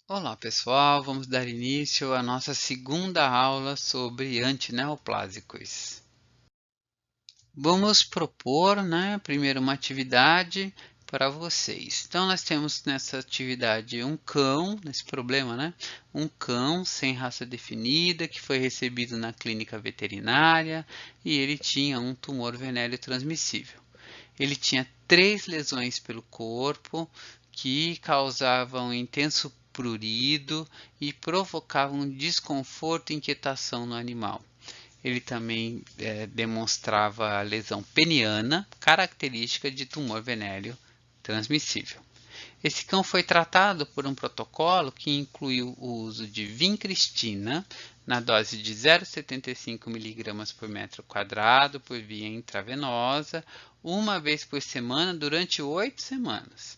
Olá pessoal, vamos dar início à nossa segunda aula sobre antineoplásicos. Vamos propor, primeiro uma atividade para vocês. Então nós temos nessa atividade um cão, nesse problema, um cão sem raça definida que foi recebido na clínica veterinária e ele tinha um tumor venéreo transmissível. Ele tinha 3 lesões pelo corpo que causavam intenso prurido e provocavam desconforto e inquietação no animal. Ele também demonstrava lesão peniana, característica de tumor venéreo transmissível. Esse cão foi tratado por um protocolo que incluiu o uso de vincristina na dose de 0,75 mg por metro quadrado por via intravenosa, uma vez por semana durante 8 semanas.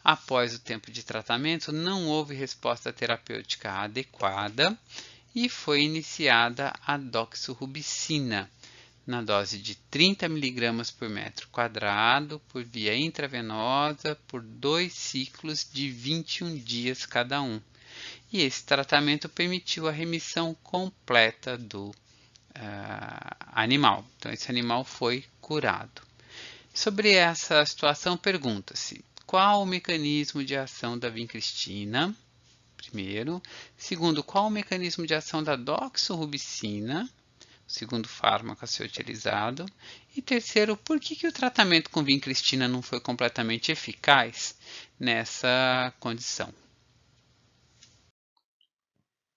Após o tempo de tratamento, não houve resposta terapêutica adequada e foi iniciada a doxorubicina na dose de 30 mg por metro quadrado por via intravenosa por 2 ciclos de 21 dias cada um. E esse tratamento permitiu a remissão completa do animal. Então, esse animal foi curado. Sobre essa situação, pergunta-se: qual o mecanismo de ação da vincristina? Primeiro. Segundo, qual o mecanismo de ação da doxorubicina? Segundo fármaco a ser utilizado. E terceiro, por que o tratamento com vincristina não foi completamente eficaz nessa condição?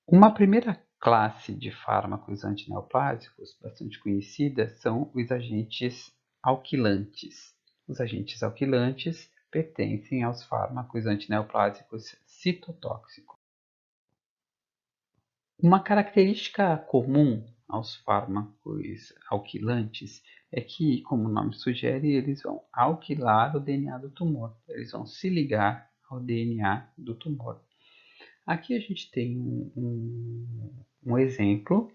Uma primeira classe de fármacos antineoplásicos bastante conhecida são os agentes alquilantes. Os agentes alquilantes pertencem aos fármacos antineoplásicos citotóxicos. Uma característica comum aos fármacos alquilantes é que, como o nome sugere, eles vão alquilar o DNA do tumor, eles vão se ligar ao DNA do tumor. Aqui a gente tem um exemplo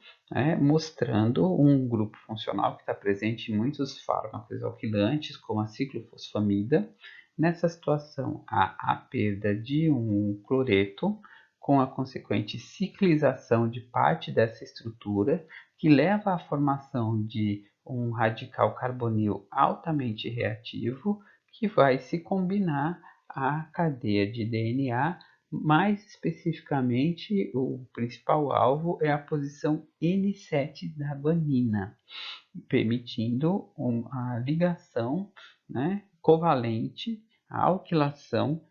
mostrando um grupo funcional que está presente em muitos fármacos alquilantes, como a ciclofosfamida. Nessa situação, há a perda de um cloreto, com a consequente ciclização de parte dessa estrutura, que leva à formação de um radical carbonil altamente reativo, que vai se combinar à cadeia de DNA. Mais especificamente, o principal alvo é a posição N7 da guanina, permitindo a ligação covalente, a alquilação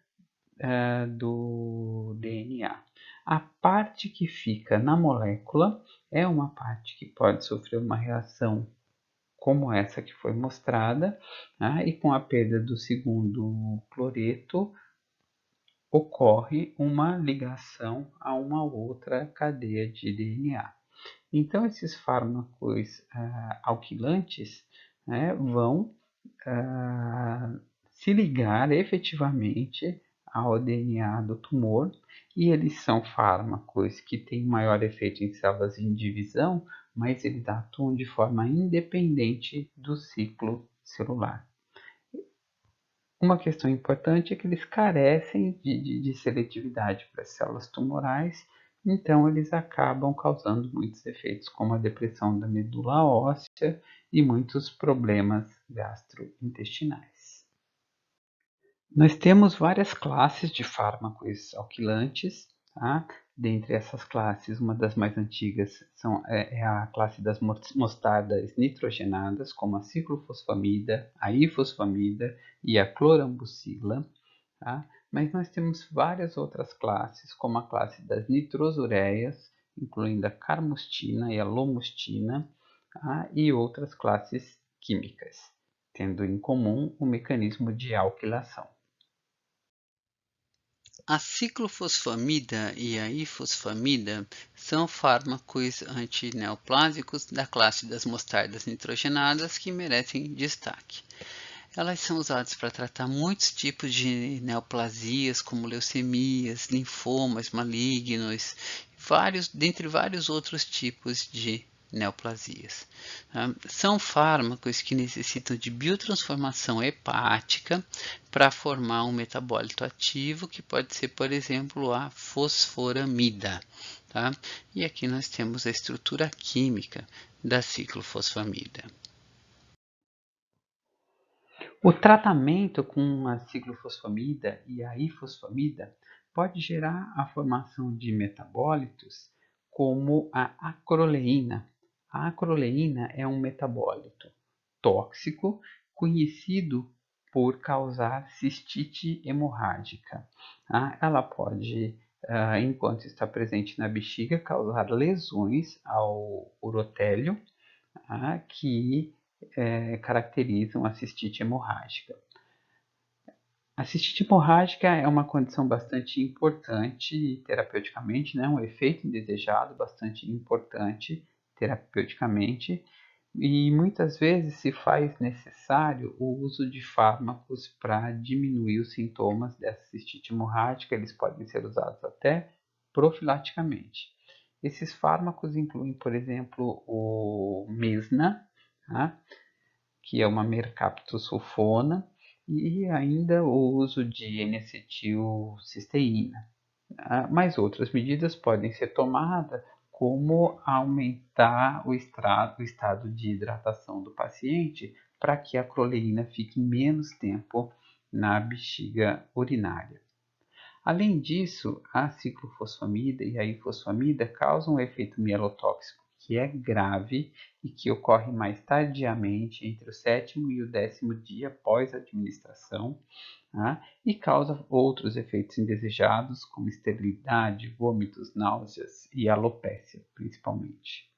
do DNA. A parte que fica na molécula é uma parte que pode sofrer uma reação como essa que foi mostrada, e com a perda do segundo cloreto, ocorre uma ligação a uma outra cadeia de DNA. Então, esses fármacos alquilantes vão se ligar efetivamente ao DNA do tumor, e eles são fármacos que têm maior efeito em células em divisão, mas eles atuam de forma independente do ciclo celular. Uma questão importante é que eles carecem de seletividade para as células tumorais, então eles acabam causando muitos efeitos, como a depressão da medula óssea e muitos problemas gastrointestinais. Nós temos várias classes de fármacos alquilantes, tá? Dentre essas classes, uma das mais antigas é a classe das mostardas nitrogenadas, como a ciclofosfamida, a ifosfamida e a clorambucila. Tá? Mas nós temos várias outras classes, como a classe das nitrosureias, incluindo a carmustina e a lomustina, tá? E outras classes químicas, tendo em comum o mecanismo de alquilação. A ciclofosfamida e a ifosfamida são fármacos antineoplásicos da classe das mostardas nitrogenadas que merecem destaque. Elas são usadas para tratar muitos tipos de neoplasias, como leucemias, linfomas malignos, dentre vários outros tipos de neoplasias. São fármacos que necessitam de biotransformação hepática para formar um metabólito ativo, que pode ser, por exemplo, a fosforamida. Tá? E aqui nós temos a estrutura química da ciclofosfamida. O tratamento com a ciclofosfamida e a ifosfamida pode gerar a formação de metabólitos como a acroleína. A acroleína é um metabólito tóxico conhecido por causar cistite hemorrágica. Ela pode, enquanto está presente na bexiga, causar lesões ao urotélio, que caracterizam a cistite hemorrágica. A cistite hemorrágica é uma condição bastante importante terapeuticamente, né? Um efeito indesejado bastante importante terapeuticamente, e muitas vezes se faz necessário o uso de fármacos para diminuir os sintomas dessa cistite hemorrágica. Eles podem ser usados até profilaticamente. Esses fármacos incluem, por exemplo, o Mesna, tá? Que é uma mercaptosulfona, e ainda o uso de N-acetilcisteína. Mas outras medidas podem ser tomadas, como aumentar o estado de hidratação do paciente para que a acroleína fique menos tempo na bexiga urinária. Além disso, a ciclofosfamida e a ifosfamida causam um efeito mielotóxico que é grave e que ocorre mais tardiamente, entre o 7º e o 10º dia após a administração, e causa outros efeitos indesejados, como esterilidade, vômitos, náuseas e alopécia, principalmente.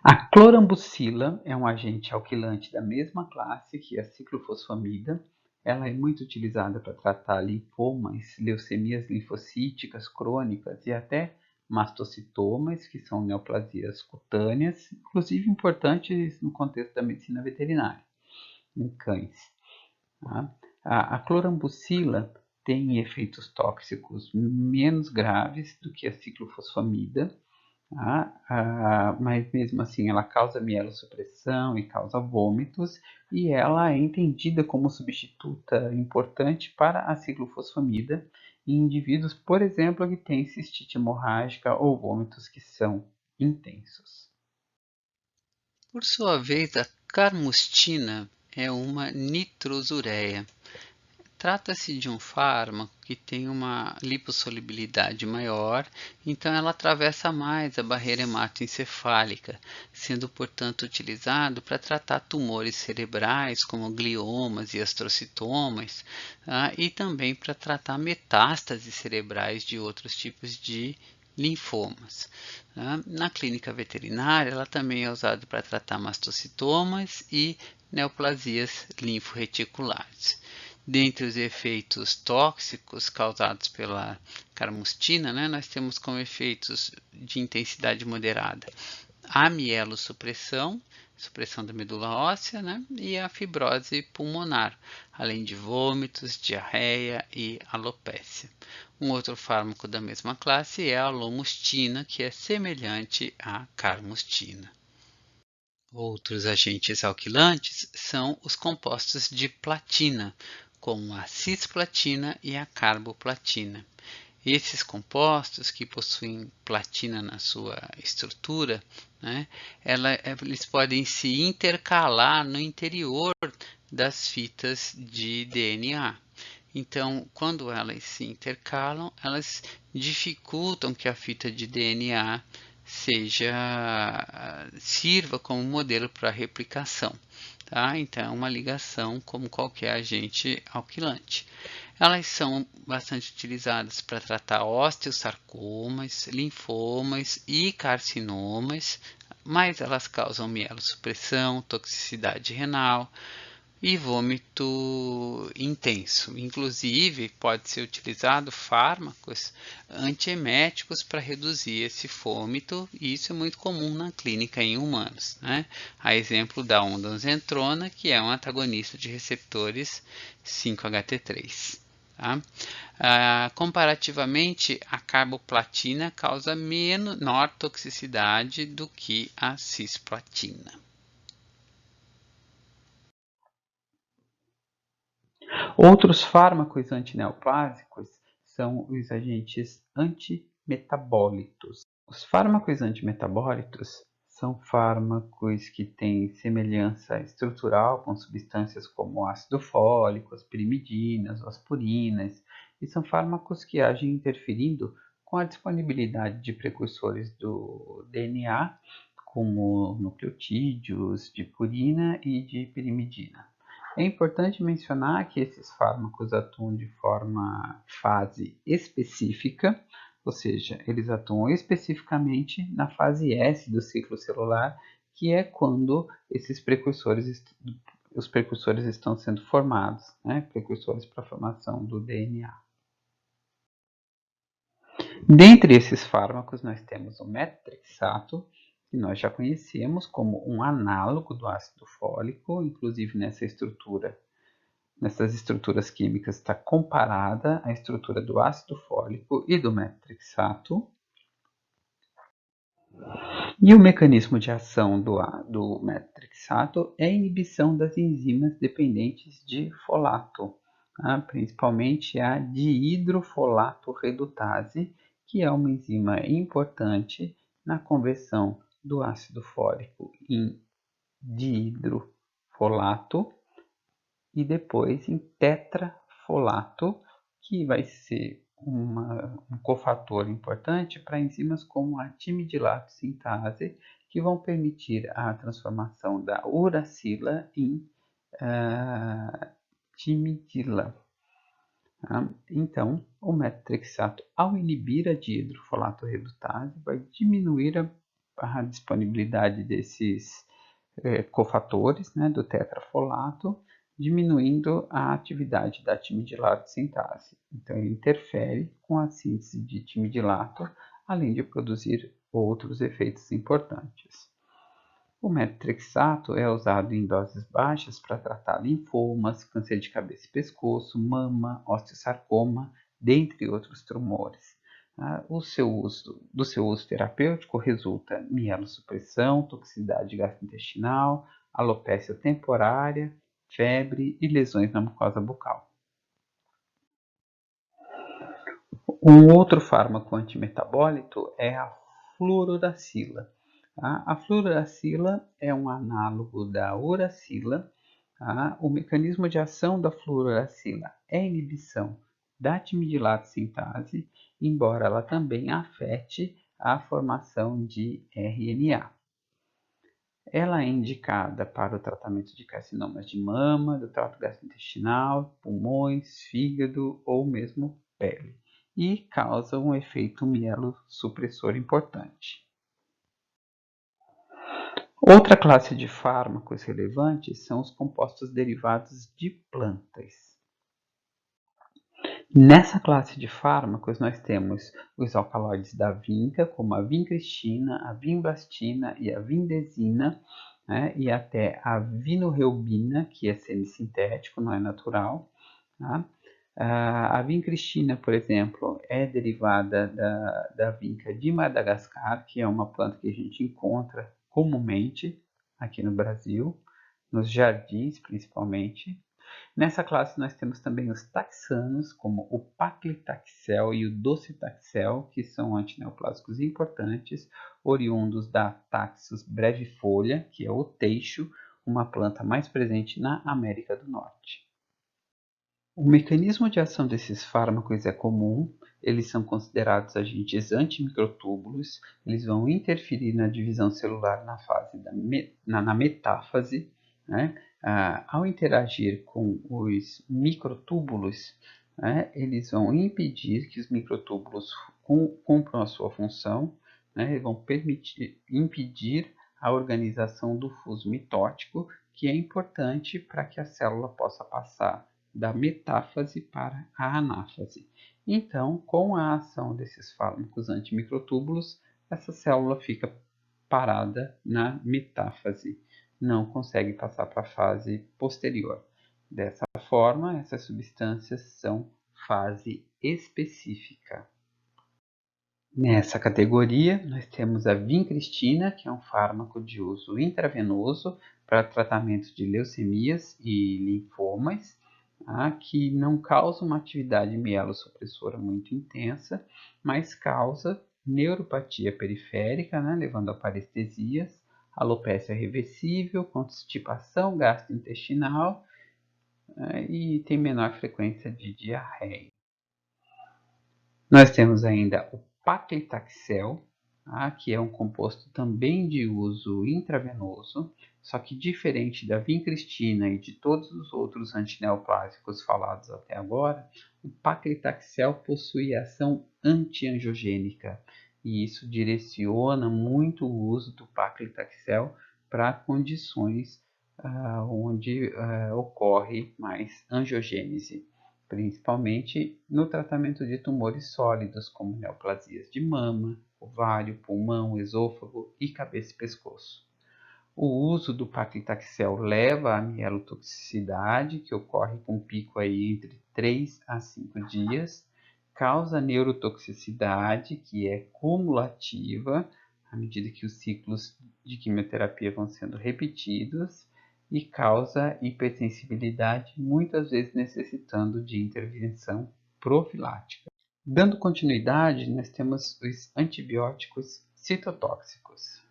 A clorambucila é um agente alquilante da mesma classe que a ciclofosfamida. Ela é muito utilizada para tratar linfomas, leucemias linfocíticas crônicas e até mastocitomas, que são neoplasias cutâneas, inclusive importantes no contexto da medicina veterinária, em cães. A clorambucila tem efeitos tóxicos menos graves do que a ciclofosfamida, mas mesmo assim ela causa mielossupressão e causa vômitos, e ela é entendida como substituta importante para a ciclofosfamida em indivíduos, por exemplo, que têm cistite hemorrágica ou vômitos que são intensos. Por sua vez, a carmustina é uma nitrosureia. Trata-se de um fármaco que tem uma lipossolubilidade maior, então ela atravessa mais a barreira hematoencefálica, sendo, portanto, utilizado para tratar tumores cerebrais, como gliomas e astrocitomas, e também para tratar metástases cerebrais de outros tipos de linfomas. Na clínica veterinária, ela também é usada para tratar mastocitomas e neoplasias linforreticulares. Dentre os efeitos tóxicos causados pela carmustina, nós temos como efeitos de intensidade moderada a mielossupressão, supressão da medula óssea, e a fibrose pulmonar, além de vômitos, diarreia e alopécia. Um outro fármaco da mesma classe é a lomustina, que é semelhante à carmustina. Outros agentes alquilantes são os compostos de platina, como a cisplatina e a carboplatina. Esses compostos que possuem platina na sua estrutura, eles podem se intercalar no interior das fitas de DNA. Então, quando elas se intercalam, elas dificultam que a fita de DNA sirva como modelo para replicação. Então, é uma ligação como qualquer agente alquilante. Elas são bastante utilizadas para tratar osteosarcomas, linfomas e carcinomas, mas elas causam mielossupressão, toxicidade renal e vômito intenso. Inclusive, pode ser utilizado fármacos antieméticos para reduzir esse vômito, e isso é muito comum na clínica em humanos. A exemplo da ondansetrona, que é um antagonista de receptores 5-HT3. Comparativamente, a carboplatina causa menor toxicidade do que a cisplatina. Outros fármacos antineoplásicos são os agentes antimetabólitos. Os fármacos antimetabólitos são fármacos que têm semelhança estrutural com substâncias como ácido fólico, as pirimidinas, aspirinas, e são fármacos que agem interferindo com a disponibilidade de precursores do DNA, como nucleotídeos de purina e de pirimidina. É importante mencionar que esses fármacos atuam de forma fase específica, ou seja, eles atuam especificamente na fase S do ciclo celular, que é quando os precursores estão sendo formados, né? Precursores para a formação do DNA. Dentre esses fármacos, nós temos o metotrexato, que nós já conhecemos como um análogo do ácido fólico, inclusive nessas estruturas químicas está comparada a estrutura do ácido fólico e do metotrexato. E o mecanismo de ação do metotrexato é a inibição das enzimas dependentes de folato, tá? Principalmente a dihidrofolato redutase, que é uma enzima importante na conversão do ácido fólico em dihidrofolato e depois em tetrafolato, que vai ser um cofator importante para enzimas como a timidilato sintase, que vão permitir a transformação da uracila em timidila. Então, o metotrexato, ao inibir a dihidrofolato redutase, vai diminuir a disponibilidade desses cofatores, né, do tetrafolato, diminuindo a atividade da timidilato sintase. Então, ele interfere com a síntese de timidilato, além de produzir outros efeitos importantes. O metotrexato é usado em doses baixas para tratar linfomas, câncer de cabeça e pescoço, mama, osteosarcoma, dentre outros tumores. Do seu uso terapêutico resulta mielossupressão, toxicidade gastrointestinal, alopécia temporária, febre e lesões na mucosa bucal. Um outro fármaco antimetabólito é a fluorouracila. A fluorouracila é um análogo da uracila. O mecanismo de ação da fluorouracila é a inibição da timidilato sintase, embora ela também afete a formação de RNA. Ela é indicada para o tratamento de carcinomas de mama, do trato gastrointestinal, pulmões, fígado ou mesmo pele, e causa um efeito mielossupressor importante. Outra classe de fármacos relevantes são os compostos derivados de plantas. Nessa classe de fármacos, nós temos os alcaloides da vinca, como a vincristina, a vinblastina e a vindesina, né? E até a vinorelbina, que é semissintético, não é natural. Tá? A vincristina, por exemplo, é derivada da vinca de Madagascar, que é uma planta que a gente encontra comumente aqui no Brasil, nos jardins principalmente. Nessa classe nós temos também os taxanos, como o paclitaxel e o docetaxel, que são antineoplásicos importantes, oriundos da Taxus brevifolia, que é o teixo, uma planta mais presente na América do Norte. O mecanismo de ação desses fármacos é comum, eles são considerados agentes antimicrotúbulos, eles vão interferir na divisão celular na fase na metáfase, né? Ao interagir com os microtúbulos, né, eles vão impedir que os microtúbulos cumpram a sua função, né, vão impedir a organização do fuso mitótico, que é importante para que a célula possa passar da metáfase para a anáfase. Então, com a ação desses fármacos antimicrotúbulos, essa célula fica parada na metáfase, não consegue passar para a fase posterior. Dessa forma, essas substâncias são fase específica. Nessa categoria, nós temos a vincristina, que é um fármaco de uso intravenoso para tratamento de leucemias e linfomas, que não causa uma atividade mielossupressora muito intensa, mas causa neuropatia periférica, levando a parestesias, alopécia reversível, constipação gastrointestinal e tem menor frequência de diarreia. Nós temos ainda o paclitaxel, que é um composto também de uso intravenoso, só que diferente da vincristina e de todos os outros antineoplásicos falados até agora, o paclitaxel possui ação antiangiogênica, e isso direciona muito o uso do paclitaxel para condições onde ocorre mais angiogênese, principalmente no tratamento de tumores sólidos, como neoplasias de mama, ovário, pulmão, esôfago e cabeça e pescoço. O uso do paclitaxel leva à mielotoxicidade, que ocorre com pico aí entre 3 a 5 dias, causa neurotoxicidade, que é cumulativa, à medida que os ciclos de quimioterapia vão sendo repetidos, e causa hipersensibilidade, muitas vezes necessitando de intervenção profilática. Dando continuidade, nós temos os antibióticos citotóxicos.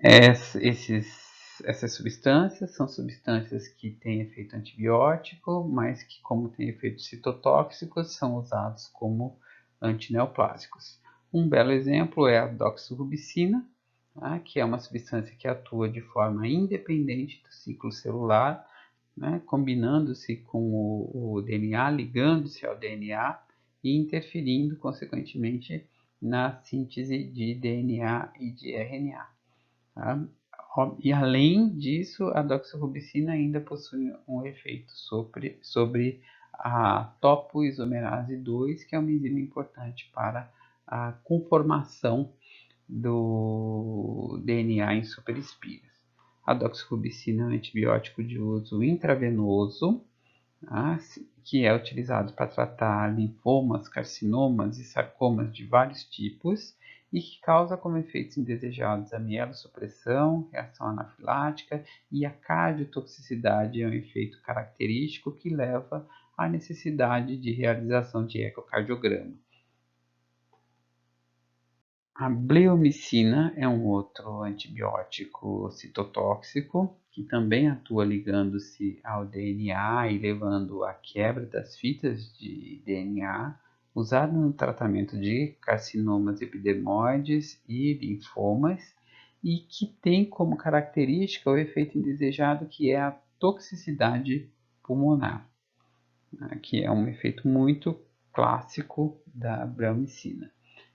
Essas substâncias são substâncias que têm efeito antibiótico, mas que, como têm efeitos citotóxicos, são usados como antineoplásicos. Um belo exemplo é a doxorubicina, que é uma substância que atua de forma independente do ciclo celular, combinando-se com o DNA, ligando-se ao DNA e interferindo, consequentemente, na síntese de DNA e de RNA. E além disso, a doxorubicina ainda possui um efeito sobre a topoisomerase 2, que é uma enzima importante para a conformação do DNA em superespiras. A doxorubicina é um antibiótico de uso intravenoso, que é utilizado para tratar linfomas, carcinomas e sarcomas de vários tipos e que causa como efeitos indesejados a mielossupressão, reação anafilática e a cardiotoxicidade, é um efeito característico que leva à necessidade de realização de ecocardiograma. A bleomicina é um outro antibiótico citotóxico que também atua ligando-se ao DNA e levando à quebra das fitas de DNA, usado no tratamento de carcinomas epidermoides e linfomas, e que tem como característica o efeito indesejado, que é a toxicidade pulmonar, que é um efeito muito clássico da bleomicina.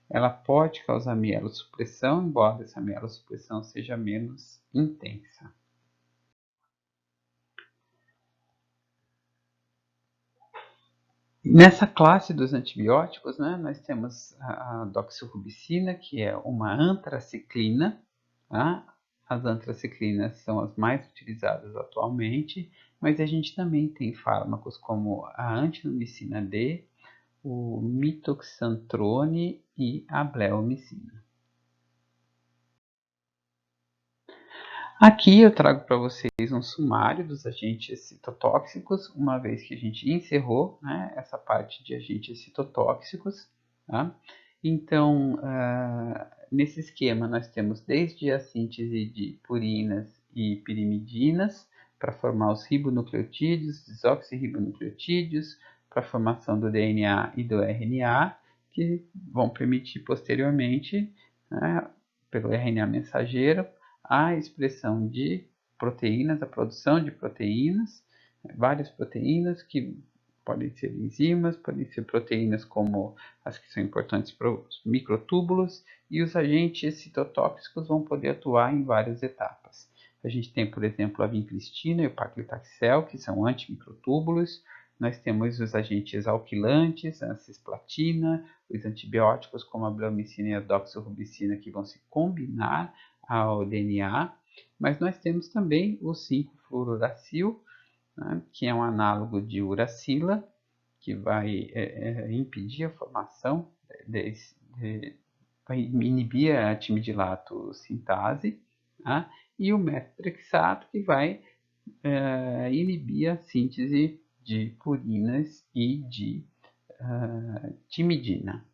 Ela pode causar mielossupressão, embora essa mielossupressão seja menos intensa. Nessa classe dos antibióticos, nós temos a doxorubicina, que é uma antraciclina. As antraciclinas são as mais utilizadas atualmente, mas a gente também tem fármacos como a antinomicina D, o mitoxantrone e a bleomicina. Aqui eu trago para vocês um sumário dos agentes citotóxicos, uma vez que a gente encerrou essa parte de agentes citotóxicos. Então, nesse esquema nós temos desde a síntese de purinas e pirimidinas para formar os ribonucleotídeos, desoxirribonucleotídeos, para a formação do DNA e do RNA, que vão permitir posteriormente, pelo RNA mensageiro, a expressão de proteínas, a produção de proteínas, várias proteínas que podem ser enzimas, podem ser proteínas como as que são importantes para os microtúbulos, e os agentes citotóxicos vão poder atuar em várias etapas. A gente tem, por exemplo, a vincristina e o paclitaxel, que são antimicrotúbulos. Nós temos os agentes alquilantes, a cisplatina, os antibióticos como a bleomicina e a doxorubicina, que vão se combinar ao DNA, mas nós temos também o 5-fluoruracil, né, que é um análogo de uracila, que vai impedir a formação, vai inibir a timidilato sintase, tá? E o metotrexato, que vai inibir a síntese de purinas e de timidina.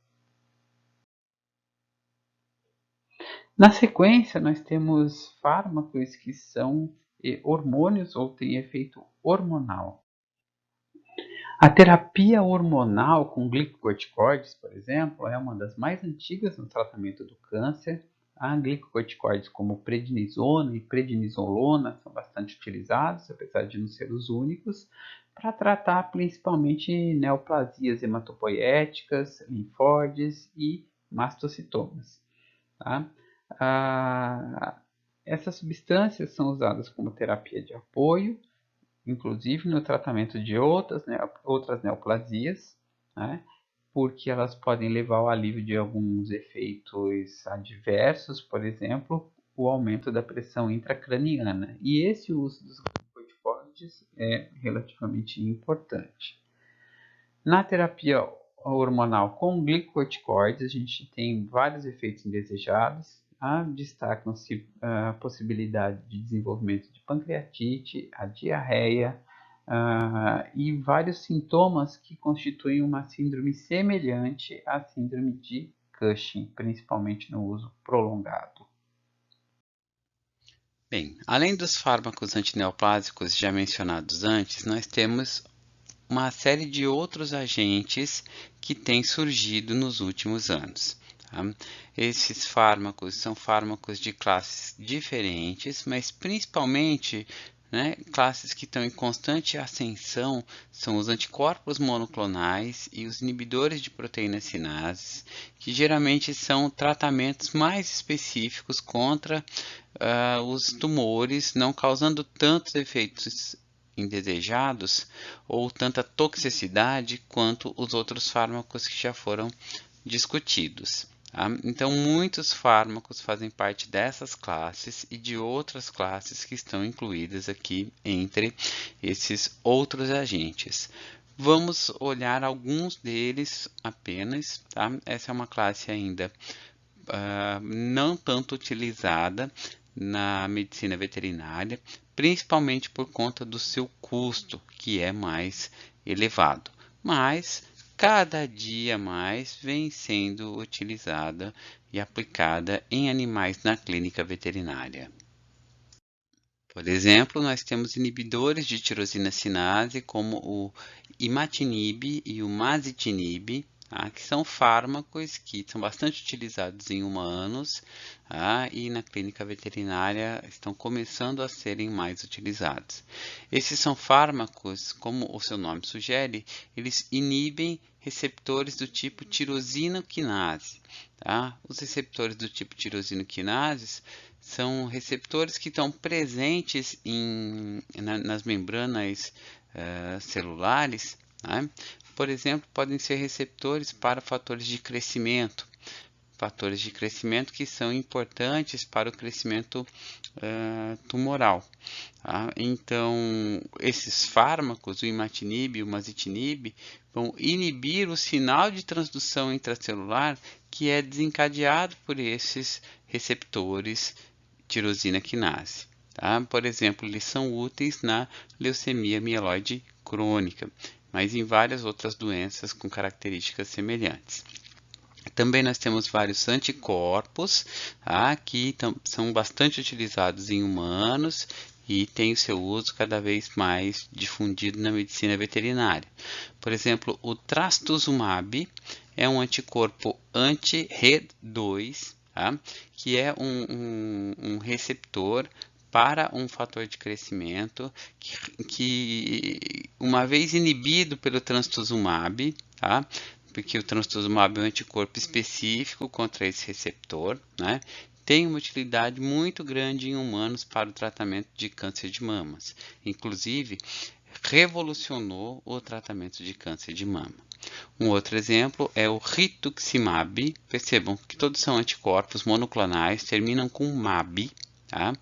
Na sequência, nós temos fármacos que são hormônios ou têm efeito hormonal. A terapia hormonal com glicocorticoides, por exemplo, é uma das mais antigas no tratamento do câncer. Há glicocorticoides como prednisona e prednisolona são bastante utilizados, apesar de não ser os únicos, para tratar principalmente neoplasias hematopoiéticas, linfóides e mastocitomas. Tá? Essas substâncias são usadas como terapia de apoio, inclusive no tratamento de outras neoplasias, né? Porque elas podem levar ao alívio de alguns efeitos adversos, por exemplo, o aumento da pressão intracraniana. E esse uso dos glicocorticoides é relativamente importante. Na terapia hormonal com glicocorticoides, a gente tem vários efeitos indesejados. Destacam-se a possibilidade de desenvolvimento de pancreatite, a diarreia e vários sintomas que constituem uma síndrome semelhante à síndrome de Cushing, principalmente no uso prolongado. Bem, além dos fármacos antineoplásicos já mencionados antes, nós temos uma série de outros agentes que têm surgido nos últimos anos. Tá? Esses fármacos são fármacos de classes diferentes, mas principalmente classes que estão em constante ascensão são os anticorpos monoclonais e os inibidores de proteínas sinases, que geralmente são tratamentos mais específicos contra os tumores, não causando tantos efeitos indesejados ou tanta toxicidade quanto os outros fármacos que já foram discutidos. Tá? Então, muitos fármacos fazem parte dessas classes e de outras classes que estão incluídas aqui entre esses outros agentes. Vamos olhar alguns deles apenas. Tá? Essa é uma classe ainda não tanto utilizada na medicina veterinária, principalmente por conta do seu custo, que é mais elevado. Mas cada dia mais vem sendo utilizada e aplicada em animais na clínica veterinária. Por exemplo, nós temos inibidores de tirosina sinase, como o imatinib e o masitinib, que são fármacos que são bastante utilizados em humanos e na clínica veterinária estão começando a serem mais utilizados. Esses são fármacos, como o seu nome sugere, eles inibem receptores do tipo tirosina quinase. Os receptores do tipo tirosina quinase são receptores que estão presentes nas membranas celulares. Por exemplo, podem ser receptores para fatores de crescimento que são importantes para o crescimento tumoral. Então, esses fármacos, o imatinib e o masitinib, vão inibir o sinal de transdução intracelular que é desencadeado por esses receptores tirosina quinase. Por exemplo, eles são úteis na leucemia mieloide crônica, mas em várias outras doenças com características semelhantes. Também nós temos vários anticorpos que são bastante utilizados em humanos e têm o seu uso cada vez mais difundido na medicina veterinária. Por exemplo, o trastuzumab é um anticorpo anti-HER2, que é um receptor para um fator de crescimento que uma vez inibido pelo trastuzumab, porque o trastuzumab é um anticorpo específico contra esse receptor, tem uma utilidade muito grande em humanos para o tratamento de câncer de mamas. Inclusive, revolucionou o tratamento de câncer de mama. Um outro exemplo é o rituximab. Percebam que todos são anticorpos monoclonais, terminam com MAB. tá?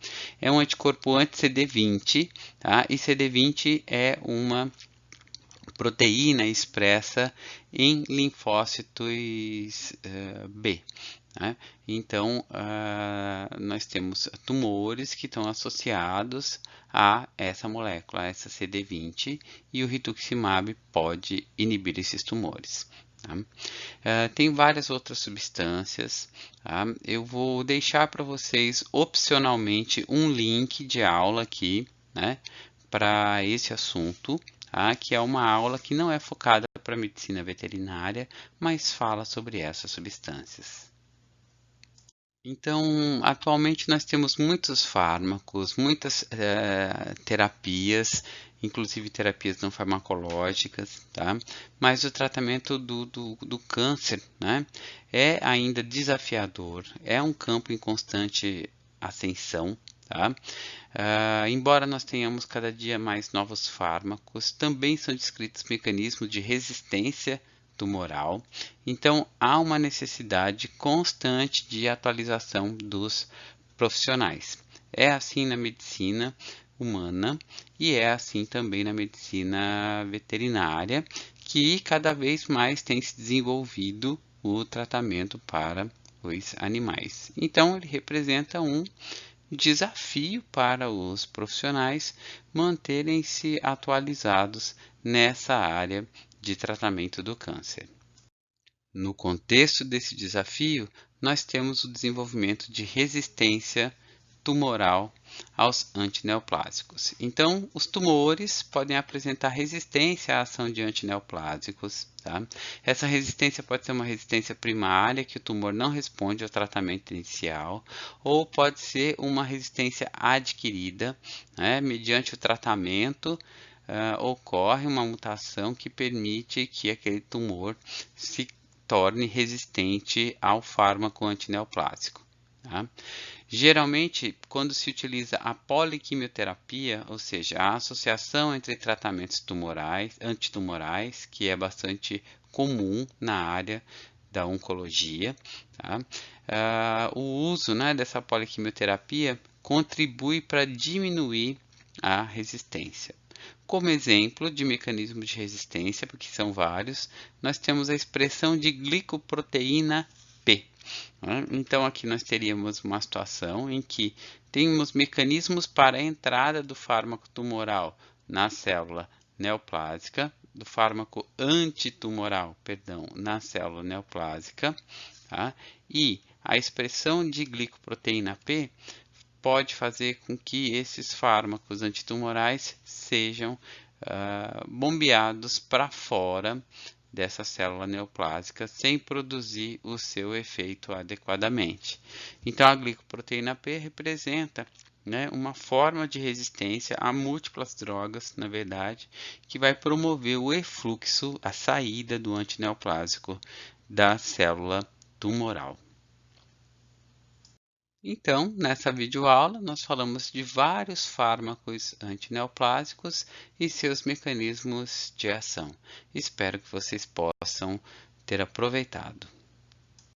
É um anticorpo anti-CD20, tá? E CD20 é uma proteína expressa em linfócitos B. Né? Então, nós temos tumores que estão associados a essa molécula, a essa CD20, e o rituximab pode inibir esses tumores. Tá? Tem várias outras substâncias. Tá? Eu vou deixar para vocês opcionalmente um link de aula aqui, né, para esse assunto, tá? Que é uma aula que não é focada para medicina veterinária, mas fala sobre essas substâncias. Então, atualmente nós temos muitos fármacos, muitas terapias, inclusive terapias não farmacológicas, tá? Mas o tratamento do câncer, né, é ainda desafiador, é um campo em constante ascensão, tá? Embora nós tenhamos cada dia mais novos fármacos, também são descritos mecanismos de resistência tumoral. Então, há uma necessidade constante de atualização dos profissionais. É assim na medicina humana e é assim também na medicina veterinária, que cada vez mais tem se desenvolvido o tratamento para os animais. Então, ele representa um desafio para os profissionais manterem-se atualizados nessa área de tratamento do câncer. No contexto desse desafio, nós temos o desenvolvimento de resistência tumoral aos antineoplásicos. Então, os tumores podem apresentar resistência à ação de antineoplásicos. Tá? Essa resistência pode ser uma resistência primária, que o tumor não responde ao tratamento inicial, ou pode ser uma resistência adquirida, né? Mediante o tratamento, ocorre uma mutação que permite que aquele tumor se torne resistente ao fármaco antineoplásico. Tá? Geralmente, quando se utiliza a poliquimioterapia, ou seja, a associação entre tratamentos antitumorais, que é bastante comum na área da oncologia, tá? O uso, né, dessa poliquimioterapia contribui para diminuir a resistência. Como exemplo de mecanismo de resistência, porque são vários, nós temos a expressão de glicoproteína P. Então, aqui nós teríamos uma situação em que temos mecanismos para a entrada do fármaco tumoral na célula neoplásica, do fármaco antitumoral, perdão, na célula neoplásica, tá? E a expressão de glicoproteína P pode fazer com que esses fármacos antitumorais sejam bombeados para fora dessa célula neoplásica sem produzir o seu efeito adequadamente. Então, a glicoproteína P representa, né, uma forma de resistência a múltiplas drogas, na verdade, que vai promover o efluxo, a saída do antineoplásico da célula tumoral. Então, nessa videoaula, nós falamos de vários fármacos antineoplásicos e seus mecanismos de ação. Espero que vocês possam ter aproveitado.